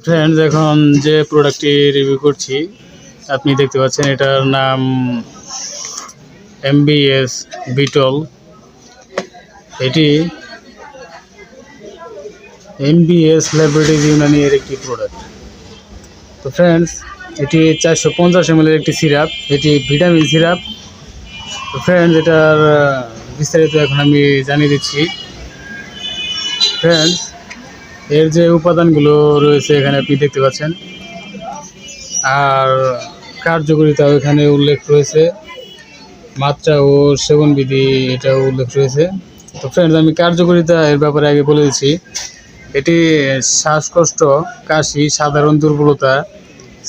Friends, এখন যে প্রোডাক্টটি রিভিউ করছি আপনি দেখতে পাচ্ছেন, এটার নাম MBS বিটল। এটি MBS ল্যাবরেটরিজ ইউনানি-এর একটি প্রোডাক্ট। তো ফ্রেন্ডস, এটি 450 ml একটি সিরাপ, এটি ভিটামিন সিরাপ। তো ফ্রেন্ডস, এটার বিস্তারিত এখন আমি জানিয়ে দিচ্ছি। ফ্রেন্ডস, এর যে উপাদানগুলো রয়েছে এখানে আপনি দেখতে পাচ্ছেন, আর কার্যকারিতাও এখানে উল্লেখ রয়েছে, মাত্রা ও সেবনবিধি এটাও উল্লেখ রয়েছে। তো ফ্রেন্ডস, আমি কার্যকারিতা এর ব্যাপারে আগে বলে দিচ্ছি। এটি শ্বাসকষ্ট, কাশি, সাধারণ দুর্বলতা,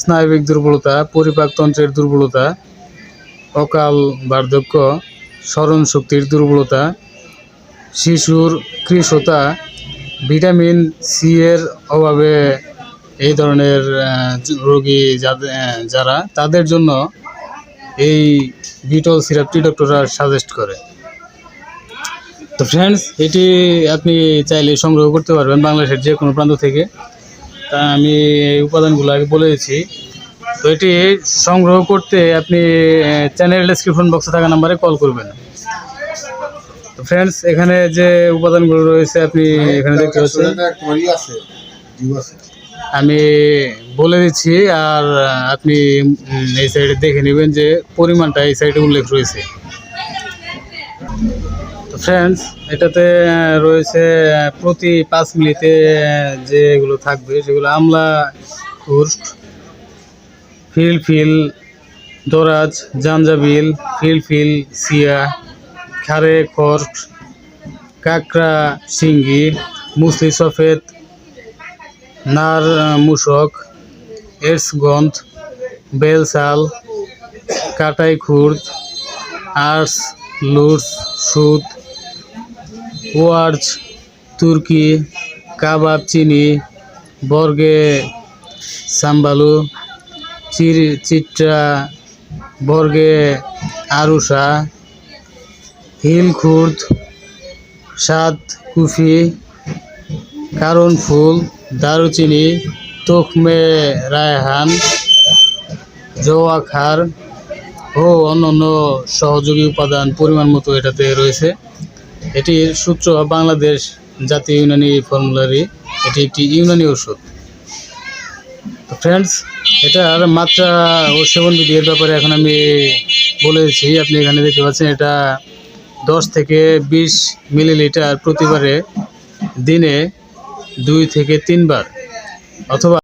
স্নায়বিক দুর্বলতা, পরিপাকতন্ত্রের দুর্বলতা, অকাল বার্ধক্য, স্মরণ শক্তির দুর্বলতা, শিশুর কৃশতা, ভিটামিন সি এর অভাবে এই ধরনের রোগী যারা তাদের জন্য এই বিটল সিরাপটি ডক্টররা সাজেস্ট করে। তো ফ্রেন্ডস, এটি আপনি চাইলে সংগ্রহ করতে পারবেন বাংলাদেশের যে কোনো প্রান্ত থেকে। তা আমি এই উপাদানগুলো আগে বলে দিচ্ছি। তো এটি সংগ্রহ করতে আপনি চ্যানেল ডেসক্রিপশন বক্সে থাকা নাম্বারে কল করবেন। তো ফ্রেন্ডস, এখানে যে উপাদানগুলো রয়েছে আপনি এখানে দেখতে পাচ্ছেন, আমি বলে দিচ্ছি, আর আপনি এই সাইডে দেখে নেবেন যে পরিমাণটা এই সাইডে উল্লেখ রয়েছে। তো ফ্রেন্ডস, এটাতে রয়েছে প্রতি 5 মিলিতে যেগুলো থাকবে সেগুলো আমলা খুর্স, ফিলফিল, দরাজ, জাঞ্জাবিল, ফিলফিল, সিয়া, খারে খর্স, কাঁকড়া শিঙ্গি, মুসলি সফেদ, নার মূসক, এরসগন্ধ, বেলসাল, কাটাই খুর্দ, আর্স, লুটস, সুদ, ওয়ার্জ, তুর্কি, কাবাব চিনি, বর্গে সাম্বালু, চিত্রা, বর্গে আরুষা, হিল খুর্দ, সাদ কুফি, কারণ ফুল, দারুচিনি, তোখমে রায়হান, জওয়াখার ও অন্যান্য সহযোগী উপাদান পরিমাণ মতো এটাতে রয়েছে। এটির সূত্র বাংলাদেশ জাতীয় ইউনানি ফর্মুলারি। এটি একটি ইউনানি ওষুধ। তো ফ্রেন্ডস, এটার মাত্রা ও সেবনবিধি এর ব্যাপারে এখন আমি বলে দিচ্ছি। আপনি এখানে দেখতে পাচ্ছেন, এটা 10 থেকে 20 মিলিলিটার প্রতিবারে দিনে 2 থেকে 3 বার, অথবা